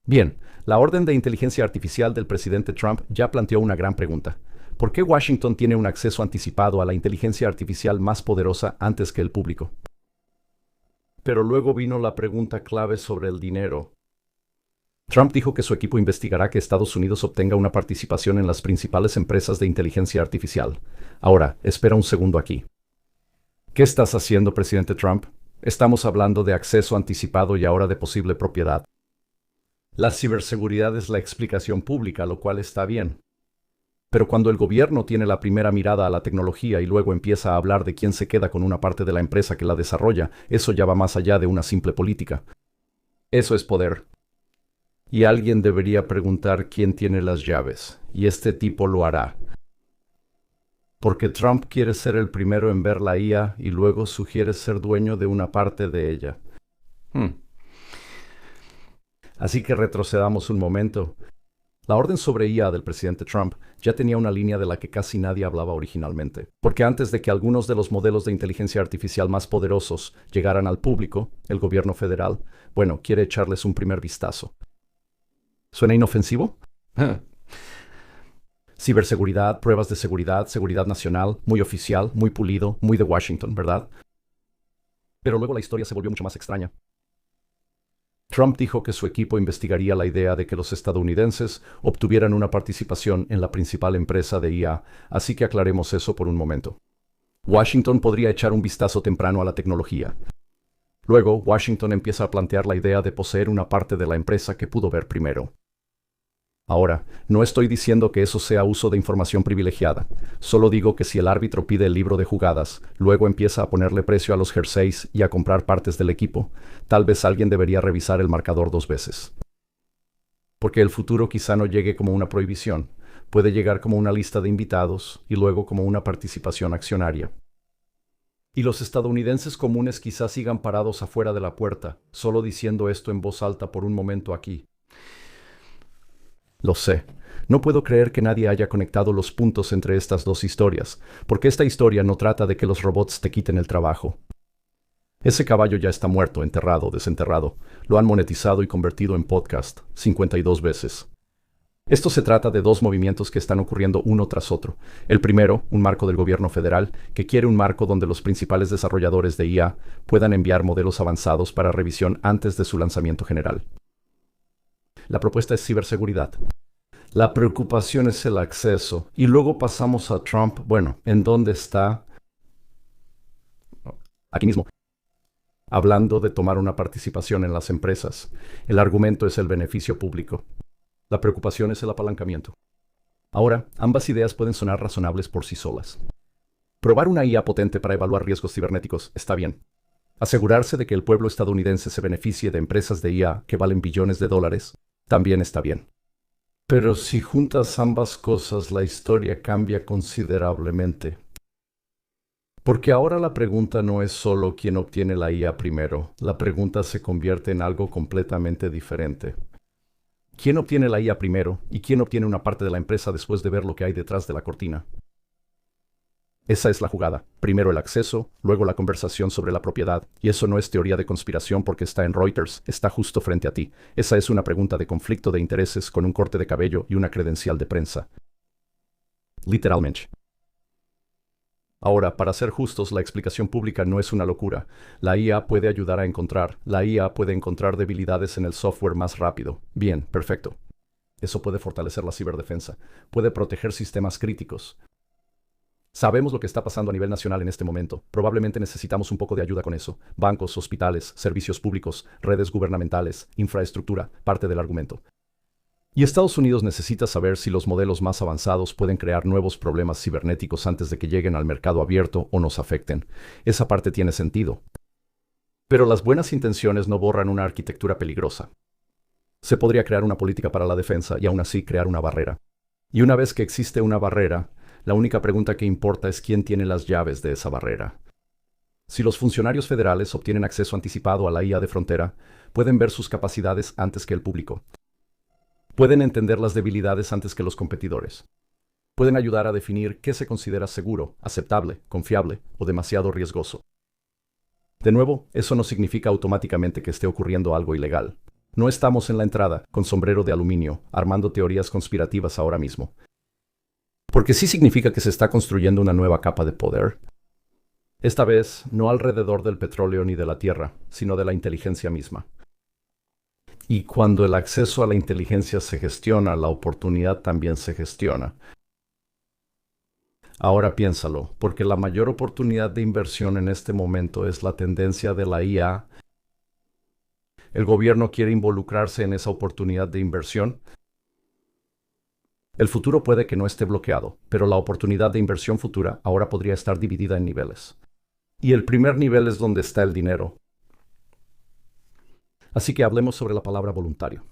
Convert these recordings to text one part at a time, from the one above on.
Bien, la orden de inteligencia artificial del presidente Trump ya planteó una gran pregunta. ¿Por qué Washington tiene un acceso anticipado a la inteligencia artificial más poderosa antes que el público? Pero luego vino la pregunta clave sobre el dinero. Trump dijo que su equipo investigará que Estados Unidos obtenga una participación en las principales empresas de inteligencia artificial. Ahora, espera un segundo aquí. ¿Qué estás haciendo, presidente Trump? Estamos hablando de acceso anticipado y ahora de posible propiedad. La ciberseguridad es la explicación pública, lo cual está bien. Pero cuando el gobierno tiene la primera mirada a la tecnología y luego empieza a hablar de quién se queda con una parte de la empresa que la desarrolla, eso ya va más allá de una simple política. Eso es poder. Y alguien debería preguntar quién tiene las llaves, y este tipo lo hará. Porque Trump quiere ser el primero en ver la IA y luego sugiere ser dueño de una parte de ella. Así que retrocedamos un momento. La orden sobre IA del presidente Trump ya tenía una línea de la que casi nadie hablaba originalmente, porque antes de que algunos de los modelos de inteligencia artificial más poderosos llegaran al público, el gobierno federal, quiere echarles un primer vistazo. ¿Suena inofensivo? Ciberseguridad, pruebas de seguridad, seguridad nacional, muy oficial, muy pulido, muy de Washington, ¿verdad? Pero luego la historia se volvió mucho más extraña. Trump dijo que su equipo investigaría la idea de que los estadounidenses obtuvieran una participación en la principal empresa de IA, así que aclaremos eso por un momento. Washington podría echar un vistazo temprano a la tecnología. Luego, Washington empieza a plantear la idea de poseer una parte de la empresa que pudo ver primero. Ahora, no estoy diciendo que eso sea uso de información privilegiada. Solo digo que si el árbitro pide el libro de jugadas, luego empieza a ponerle precio a los jerseys y a comprar partes del equipo, tal vez alguien debería revisar el marcador 2 veces. Porque el futuro quizá no llegue como una prohibición, puede llegar como una lista de invitados y luego como una participación accionaria. Y los estadounidenses comunes quizás sigan parados afuera de la puerta, solo diciendo esto en voz alta por un momento aquí. Lo sé. No puedo creer que nadie haya conectado los puntos entre estas dos historias, porque esta historia no trata de que los robots te quiten el trabajo. Ese caballo ya está muerto, enterrado, desenterrado. Lo han monetizado y convertido en podcast 52 veces. Esto se trata de dos movimientos que están ocurriendo uno tras otro. El primero, un marco del gobierno federal, que quiere un marco donde los principales desarrolladores de IA puedan enviar modelos avanzados para revisión antes de su lanzamiento general. La propuesta es ciberseguridad. La preocupación es el acceso. Y luego pasamos a Trump. ¿En dónde está? Aquí mismo. Hablando de tomar una participación en las empresas. El argumento es el beneficio público. La preocupación es el apalancamiento. Ahora, ambas ideas pueden sonar razonables por sí solas. Probar una IA potente para evaluar riesgos cibernéticos está bien. Asegurarse de que el pueblo estadounidense se beneficie de empresas de IA que valen billones de dólares también está bien. Pero si juntas ambas cosas, la historia cambia considerablemente. Porque ahora la pregunta no es solo quién obtiene la IA primero, la pregunta se convierte en algo completamente diferente. ¿Quién obtiene la IA primero y quién obtiene una parte de la empresa después de ver lo que hay detrás de la cortina? Esa es la jugada. Primero el acceso, luego la conversación sobre la propiedad. Y eso no es teoría de conspiración porque está en Reuters, está justo frente a ti. Esa es una pregunta de conflicto de intereses con un corte de cabello y una credencial de prensa. Literalmente. Ahora, para ser justos, la explicación pública no es una locura. La IA puede ayudar a encontrar. La IA puede encontrar debilidades en el software más rápido. Bien, perfecto. Eso puede fortalecer la ciberdefensa. Puede proteger sistemas críticos. Sabemos lo que está pasando a nivel nacional en este momento. Probablemente necesitamos un poco de ayuda con eso. Bancos, hospitales, servicios públicos, redes gubernamentales, infraestructura, parte del argumento. Y Estados Unidos necesita saber si los modelos más avanzados pueden crear nuevos problemas cibernéticos antes de que lleguen al mercado abierto o nos afecten. Esa parte tiene sentido. Pero las buenas intenciones no borran una arquitectura peligrosa. Se podría crear una política para la defensa y aún así crear una barrera. Y una vez que existe una barrera, la única pregunta que importa es quién tiene las llaves de esa barrera. Si los funcionarios federales obtienen acceso anticipado a la IA de frontera, pueden ver sus capacidades antes que el público. Pueden entender las debilidades antes que los competidores. Pueden ayudar a definir qué se considera seguro, aceptable, confiable o demasiado riesgoso. De nuevo, eso no significa automáticamente que esté ocurriendo algo ilegal. No estamos en la entrada, con sombrero de aluminio, armando teorías conspirativas ahora mismo. Porque sí significa que se está construyendo una nueva capa de poder. Esta vez, no alrededor del petróleo ni de la tierra, sino de la inteligencia misma. Y cuando el acceso a la inteligencia se gestiona, la oportunidad también se gestiona. Ahora piénsalo, porque la mayor oportunidad de inversión en este momento es la tendencia de la IA. El gobierno quiere involucrarse en esa oportunidad de inversión. El futuro puede que no esté bloqueado, pero la oportunidad de inversión futura ahora podría estar dividida en niveles. Y el primer nivel es donde está el dinero. Así que hablemos sobre la palabra voluntario.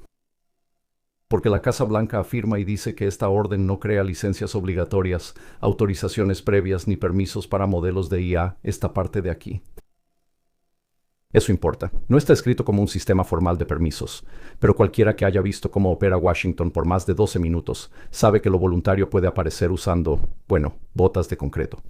Porque la Casa Blanca afirma y dice que esta orden no crea licencias obligatorias, autorizaciones previas ni permisos para modelos de IA, esta parte de aquí. Eso importa. No está escrito como un sistema formal de permisos, pero cualquiera que haya visto cómo opera Washington por más de 12 minutos sabe que lo voluntario puede aparecer usando, bueno, botas de concreto.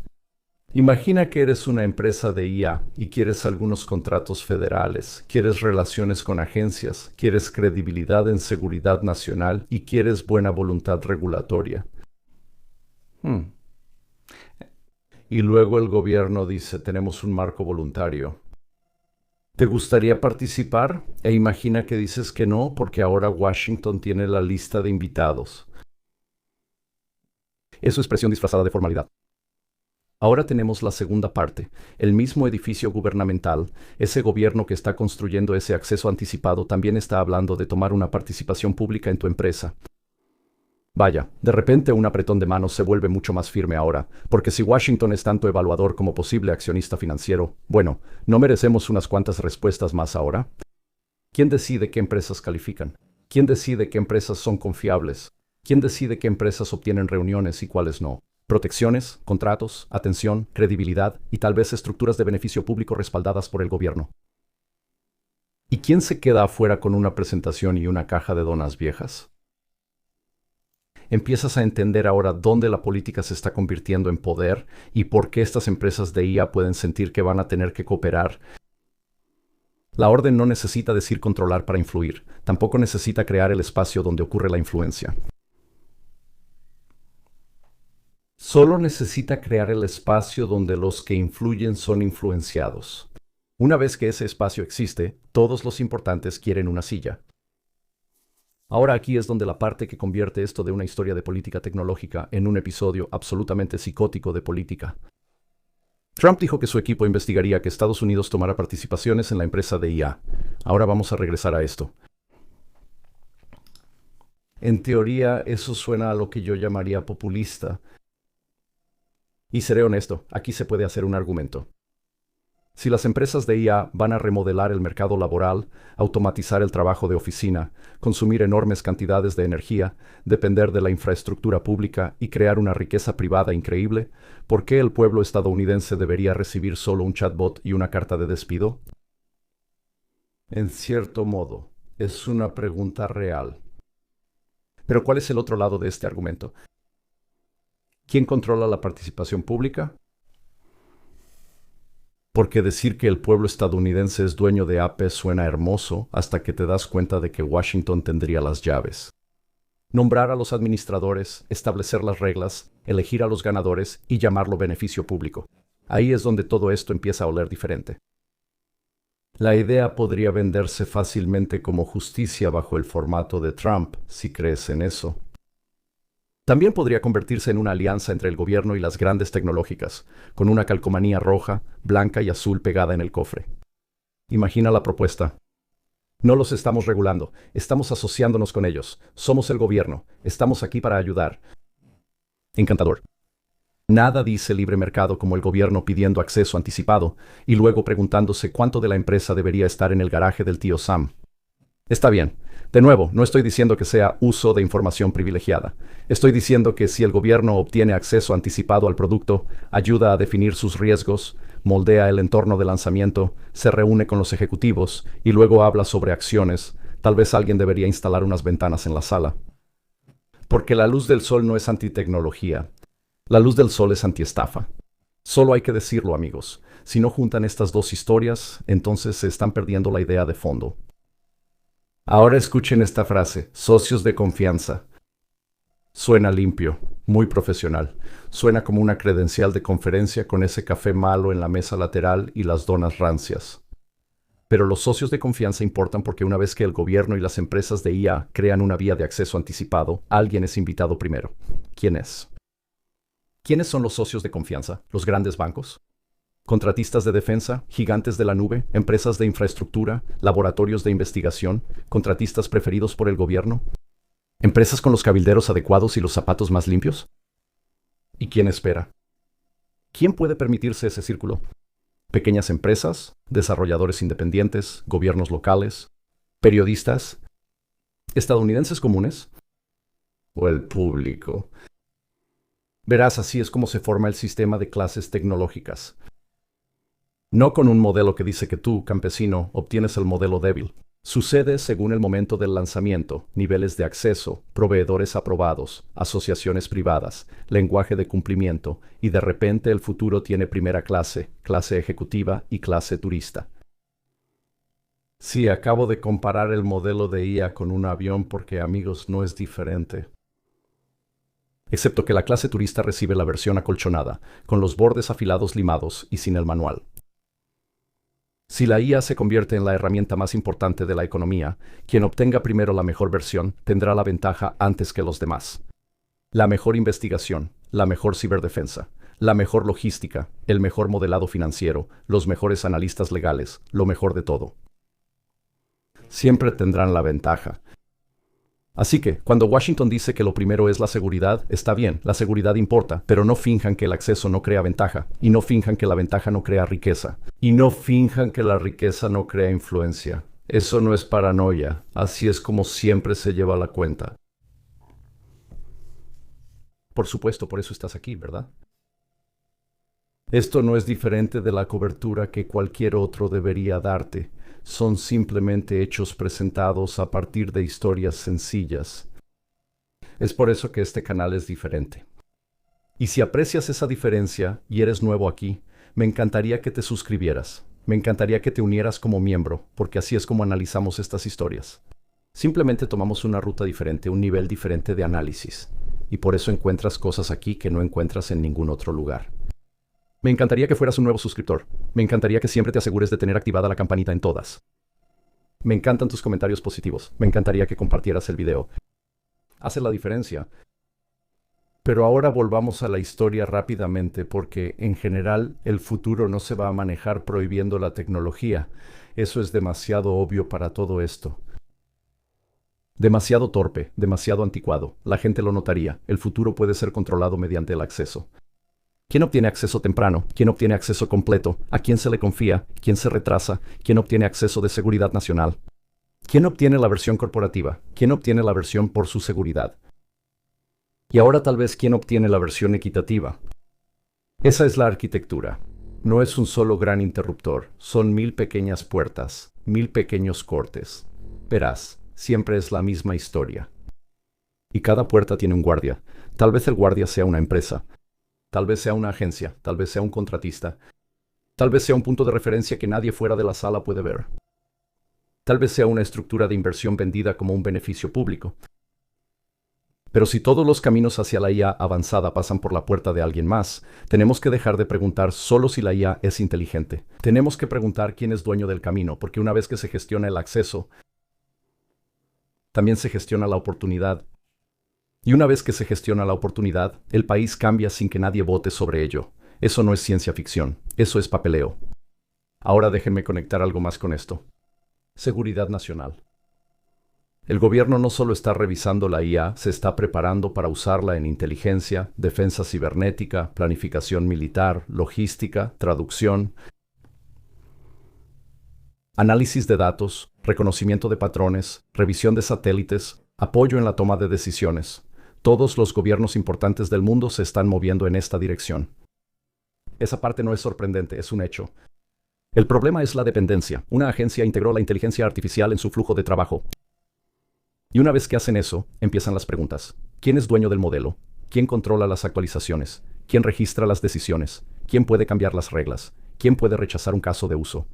Imagina que eres una empresa de IA y quieres algunos contratos federales, quieres relaciones con agencias, quieres credibilidad en seguridad nacional y quieres buena voluntad regulatoria. Y luego el gobierno dice, tenemos un marco voluntario. ¿Te gustaría participar? E imagina que dices que no porque ahora Washington tiene la lista de invitados. Es su expresión disfrazada de formalidad. Ahora tenemos la segunda parte, el mismo edificio gubernamental, ese gobierno que está construyendo ese acceso anticipado también está hablando de tomar una participación pública en tu empresa. Vaya, de repente un apretón de manos se vuelve mucho más firme ahora, porque si Washington es tanto evaluador como posible accionista financiero, bueno, ¿no merecemos unas cuantas respuestas más ahora? ¿Quién decide qué empresas califican? ¿Quién decide qué empresas son confiables? ¿Quién decide qué empresas obtienen reuniones y cuáles no? Protecciones, contratos, atención, credibilidad y tal vez estructuras de beneficio público respaldadas por el gobierno. ¿Y quién se queda afuera con una presentación y una caja de donas viejas? Empiezas a entender ahora dónde la política se está convirtiendo en poder y por qué estas empresas de IA pueden sentir que van a tener que cooperar. La orden no necesita decir controlar para influir, tampoco necesita crear el espacio donde ocurre la influencia. Solo necesita crear el espacio donde los que influyen son influenciados. Una vez que ese espacio existe, todos los importantes quieren una silla. Ahora aquí es donde la parte que convierte esto de una historia de política tecnológica en un episodio absolutamente psicótico de política. Trump dijo que su equipo investigaría que Estados Unidos tomara participaciones en la empresa de IA. Ahora vamos a regresar a esto. En teoría, eso suena a lo que yo llamaría populista. Y seré honesto, aquí se puede hacer un argumento. Si las empresas de IA van a remodelar el mercado laboral, automatizar el trabajo de oficina, consumir enormes cantidades de energía, depender de la infraestructura pública y crear una riqueza privada increíble, ¿por qué el pueblo estadounidense debería recibir solo un chatbot y una carta de despido? En cierto modo, es una pregunta real. Pero ¿cuál es el otro lado de este argumento? ¿Quién controla la participación pública? Porque decir que el pueblo estadounidense es dueño de Apple suena hermoso hasta que te das cuenta de que Washington tendría las llaves. Nombrar a los administradores, establecer las reglas, elegir a los ganadores y llamarlo beneficio público. Ahí es donde todo esto empieza a oler diferente. La idea podría venderse fácilmente como justicia bajo el formato de Trump, si crees en eso. También podría convertirse en una alianza entre el gobierno y las grandes tecnológicas, con una calcomanía roja, blanca y azul pegada en el cofre. Imagina la propuesta. No los estamos regulando, estamos asociándonos con ellos. Somos el gobierno, estamos aquí para ayudar. Encantador. Nada dice libre mercado como el gobierno pidiendo acceso anticipado y luego preguntándose cuánto de la empresa debería estar en el garaje del tío Sam. Está bien. De nuevo, no estoy diciendo que sea uso de información privilegiada. Estoy diciendo que si el gobierno obtiene acceso anticipado al producto, ayuda a definir sus riesgos, moldea el entorno de lanzamiento, se reúne con los ejecutivos y luego habla sobre acciones, tal vez alguien debería instalar unas ventanas en la sala. Porque la luz del sol no es antitecnología. La luz del sol es antiestafa. Solo hay que decirlo, amigos. Si no juntan estas dos historias, entonces se están perdiendo la idea de fondo. Ahora escuchen esta frase, socios de confianza. Suena limpio, muy profesional. Suena como una credencial de conferencia con ese café malo en la mesa lateral y las donas rancias. Pero los socios de confianza importan porque una vez que el gobierno y las empresas de IA crean una vía de acceso anticipado, alguien es invitado primero. ¿Quién es? ¿Quiénes son los socios de confianza? ¿Los grandes bancos? ¿Contratistas de defensa? ¿Gigantes de la nube? ¿Empresas de infraestructura? ¿Laboratorios de investigación? ¿Contratistas preferidos por el gobierno? ¿Empresas con los cabilderos adecuados y los zapatos más limpios? ¿Y quién espera? ¿Quién puede permitirse ese círculo? Pequeñas empresas, desarrolladores independientes, gobiernos locales, periodistas, estadounidenses comunes o el público. Verás, así es como se forma el sistema de clases tecnológicas. No con un modelo que dice que tú, campesino, obtienes el modelo débil. Sucede según el momento del lanzamiento, niveles de acceso, proveedores aprobados, asociaciones privadas, lenguaje de cumplimiento, y de repente el futuro tiene primera clase, clase ejecutiva y clase turista. Sí, acabo de comparar el modelo de IA con un avión porque, amigos, no es diferente. Excepto que la clase turista recibe la versión acolchonada, con los bordes afilados limados y sin el manual. Si la IA se convierte en la herramienta más importante de la economía, quien obtenga primero la mejor versión tendrá la ventaja antes que los demás. La mejor investigación, la mejor ciberdefensa, la mejor logística, el mejor modelado financiero, los mejores analistas legales, lo mejor de todo. Siempre tendrán la ventaja. Así que, cuando Washington dice que lo primero es la seguridad, está bien, la seguridad importa, pero no finjan que el acceso no crea ventaja, y no finjan que la ventaja no crea riqueza, y no finjan que la riqueza no crea influencia. Eso no es paranoia, así es como siempre se lleva la cuenta. Por supuesto, por eso estás aquí, ¿verdad? Esto no es diferente de la cobertura que cualquier otro debería darte. Son simplemente hechos presentados a partir de historias sencillas. Es por eso que este canal es diferente. Y si aprecias esa diferencia y eres nuevo aquí, me encantaría que te suscribieras. Me encantaría que te unieras como miembro, porque así es como analizamos estas historias. Simplemente tomamos una ruta diferente, un nivel diferente de análisis. Y por eso encuentras cosas aquí que no encuentras en ningún otro lugar. Me encantaría que fueras un nuevo suscriptor. Me encantaría que siempre te asegures de tener activada la campanita en todas. Me encantan tus comentarios positivos. Me encantaría que compartieras el video. Hace la diferencia. Pero ahora volvamos a la historia rápidamente porque, en general, el futuro no se va a manejar prohibiendo la tecnología. Eso es demasiado obvio para todo esto. Demasiado torpe, demasiado anticuado. La gente lo notaría. El futuro puede ser controlado mediante el acceso. ¿Quién obtiene acceso temprano? ¿Quién obtiene acceso completo? ¿A quién se le confía? ¿Quién se retrasa? ¿Quién obtiene acceso de seguridad nacional? ¿Quién obtiene la versión corporativa? ¿Quién obtiene la versión por su seguridad? Y ahora tal vez quién obtiene la versión equitativa. Esa es la arquitectura. No es un solo gran interruptor, son 1000 pequeñas puertas, 1000 pequeños cortes. Verás, siempre es la misma historia. Y cada puerta tiene un guardia. Tal vez el guardia sea una empresa. Tal vez sea una agencia, tal vez sea un contratista, tal vez sea un punto de referencia que nadie fuera de la sala puede ver. Tal vez sea una estructura de inversión vendida como un beneficio público. Pero si todos los caminos hacia la IA avanzada pasan por la puerta de alguien más, tenemos que dejar de preguntar solo si la IA es inteligente. Tenemos que preguntar quién es dueño del camino, porque una vez que se gestiona el acceso, también se gestiona la oportunidad. Y una vez que se gestiona la oportunidad, el país cambia sin que nadie vote sobre ello. Eso no es ciencia ficción, eso es papeleo. Ahora déjenme conectar algo más con esto. Seguridad nacional. El gobierno no solo está revisando la IA, se está preparando para usarla en inteligencia, defensa cibernética, planificación militar, logística, traducción, análisis de datos, reconocimiento de patrones, revisión de satélites, apoyo en la toma de decisiones. Todos los gobiernos importantes del mundo se están moviendo en esta dirección. Esa parte no es sorprendente, es un hecho. El problema es la dependencia. Una agencia integró la inteligencia artificial en su flujo de trabajo. Y una vez que hacen eso, empiezan las preguntas. ¿Quién es dueño del modelo? ¿Quién controla las actualizaciones? ¿Quién registra las decisiones? ¿Quién puede cambiar las reglas? ¿Quién puede rechazar un caso de uso?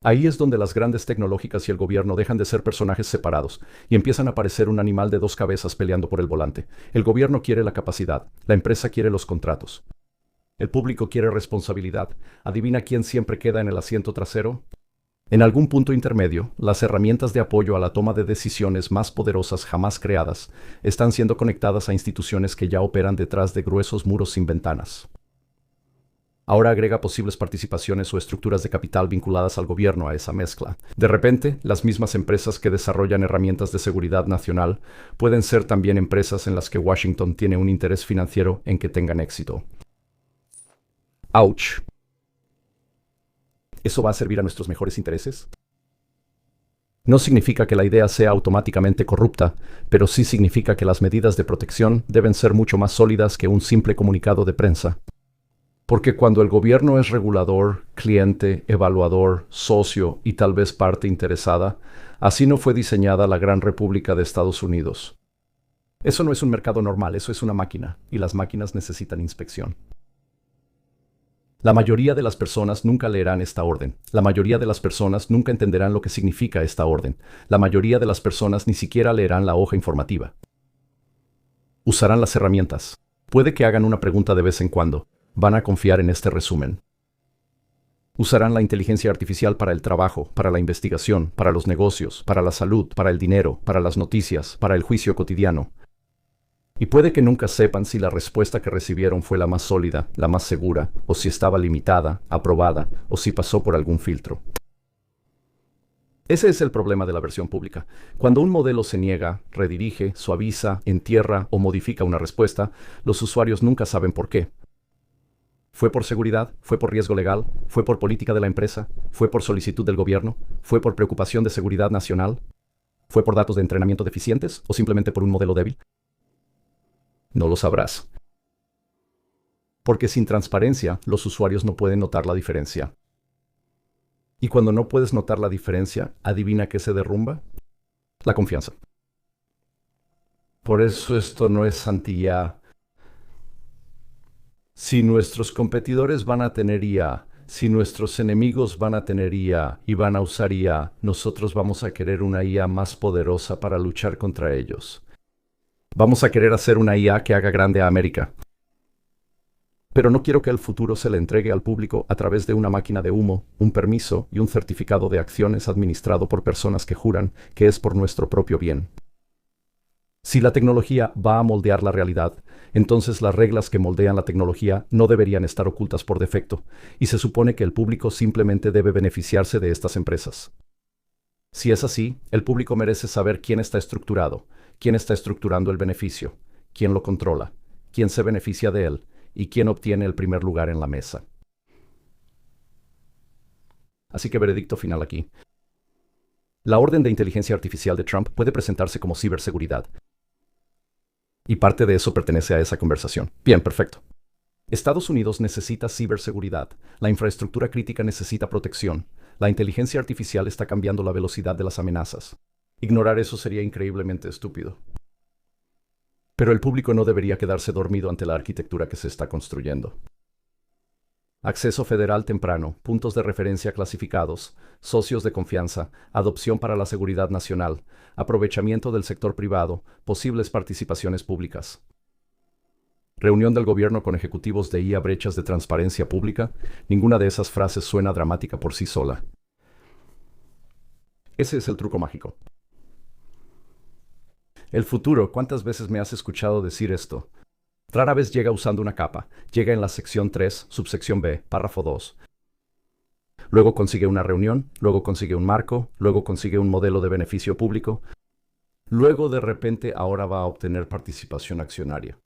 Ahí es donde las grandes tecnológicas y el gobierno dejan de ser personajes separados y empiezan a parecer un animal de dos cabezas peleando por el volante. El gobierno quiere la capacidad, la empresa quiere los contratos. El público quiere responsabilidad. ¿Adivina quién siempre queda en el asiento trasero? En algún punto intermedio, las herramientas de apoyo a la toma de decisiones más poderosas jamás creadas están siendo conectadas a instituciones que ya operan detrás de gruesos muros sin ventanas. Ahora agrega posibles participaciones o estructuras de capital vinculadas al gobierno a esa mezcla. De repente, las mismas empresas que desarrollan herramientas de seguridad nacional pueden ser también empresas en las que Washington tiene un interés financiero en que tengan éxito. ¡Auch! ¿Eso va a servir a nuestros mejores intereses? No significa que la idea sea automáticamente corrupta, pero sí significa que las medidas de protección deben ser mucho más sólidas que un simple comunicado de prensa. Porque cuando el gobierno es regulador, cliente, evaluador, socio y tal vez parte interesada, así no fue diseñada la Gran República de Estados Unidos. Eso no es un mercado normal, eso es una máquina, y las máquinas necesitan inspección. La mayoría de las personas nunca leerán esta orden. La mayoría de las personas nunca entenderán lo que significa esta orden. La mayoría de las personas ni siquiera leerán la hoja informativa. Usarán las herramientas. Puede que hagan una pregunta de vez en cuando. Van a confiar en este resumen. Usarán la inteligencia artificial para el trabajo, para la investigación, para los negocios, para la salud, para el dinero, para las noticias, para el juicio cotidiano. Y puede que nunca sepan si la respuesta que recibieron fue la más sólida, la más segura, o si estaba limitada, aprobada, o si pasó por algún filtro. Ese es el problema de la versión pública. Cuando un modelo se niega, redirige, suaviza, entierra o modifica una respuesta, los usuarios nunca saben por qué. ¿Fue por seguridad? ¿Fue por riesgo legal? ¿Fue por política de la empresa? ¿Fue por solicitud del gobierno? ¿Fue por preocupación de seguridad nacional? ¿Fue por datos de entrenamiento deficientes o simplemente por un modelo débil? No lo sabrás. Porque sin transparencia, los usuarios no pueden notar la diferencia. Y cuando no puedes notar la diferencia, ¿adivina qué se derrumba? La confianza. Por eso esto no es Santillá. Si nuestros competidores van a tener IA, si nuestros enemigos van a tener IA y van a usar IA, nosotros vamos a querer una IA más poderosa para luchar contra ellos. Vamos a querer hacer una IA que haga grande a América. Pero no quiero que el futuro se le entregue al público a través de una máquina de humo, un permiso y un certificado de acciones administrado por personas que juran que es por nuestro propio bien. Si la tecnología va a moldear la realidad, entonces las reglas que moldean la tecnología no deberían estar ocultas por defecto, y se supone que el público simplemente debe beneficiarse de estas empresas. Si es así, el público merece saber quién está estructurado, quién está estructurando el beneficio, quién lo controla, quién se beneficia de él y quién obtiene el primer lugar en la mesa. Así que veredicto final aquí. La orden de inteligencia artificial de Trump puede presentarse como ciberseguridad. Y parte de eso pertenece a esa conversación. Bien, perfecto. Estados Unidos necesita ciberseguridad. La infraestructura crítica necesita protección. La inteligencia artificial está cambiando la velocidad de las amenazas. Ignorar eso sería increíblemente estúpido. Pero el público no debería quedarse dormido ante la arquitectura que se está construyendo. Acceso federal temprano, puntos de referencia clasificados, socios de confianza, adopción para la seguridad nacional, aprovechamiento del sector privado, posibles participaciones públicas. Reunión del gobierno con ejecutivos de IA, brechas de transparencia pública. Ninguna de esas frases suena dramática por sí sola. Ese es el truco mágico. El futuro, ¿cuántas veces me has escuchado decir esto? Rara vez llega usando una capa, llega en la sección 3, subsección B, párrafo 2. Luego consigue una reunión, luego consigue un marco, luego consigue un modelo de beneficio público. Luego de repente ahora va a obtener participación accionaria.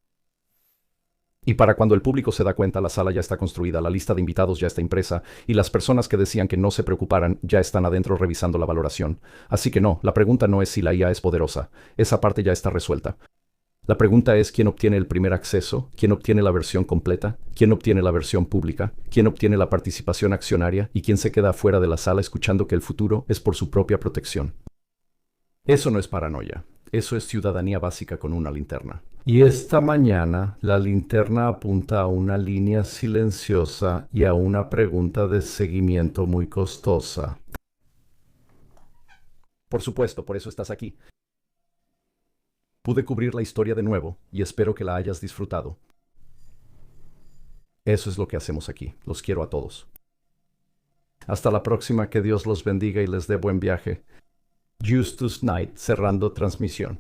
Y para cuando el público se da cuenta, la sala ya está construida, la lista de invitados ya está impresa y las personas que decían que no se preocuparan ya están adentro revisando la valoración. Así que no, la pregunta no es si la IA es poderosa, esa parte ya está resuelta. La pregunta es quién obtiene el primer acceso, quién obtiene la versión completa, quién obtiene la versión pública, quién obtiene la participación accionaria y quién se queda fuera de la sala escuchando que el futuro es por su propia protección. Eso no es paranoia, eso es ciudadanía básica con una linterna. Y esta mañana la linterna apunta a una línea silenciosa y a una pregunta de seguimiento muy costosa. Por supuesto, por eso estás aquí. Pude cubrir la historia de nuevo y espero que la hayas disfrutado. Eso es lo que hacemos aquí. Los quiero a todos. Hasta la próxima, que Dios los bendiga y les dé buen viaje. Justus Knight cerrando transmisión.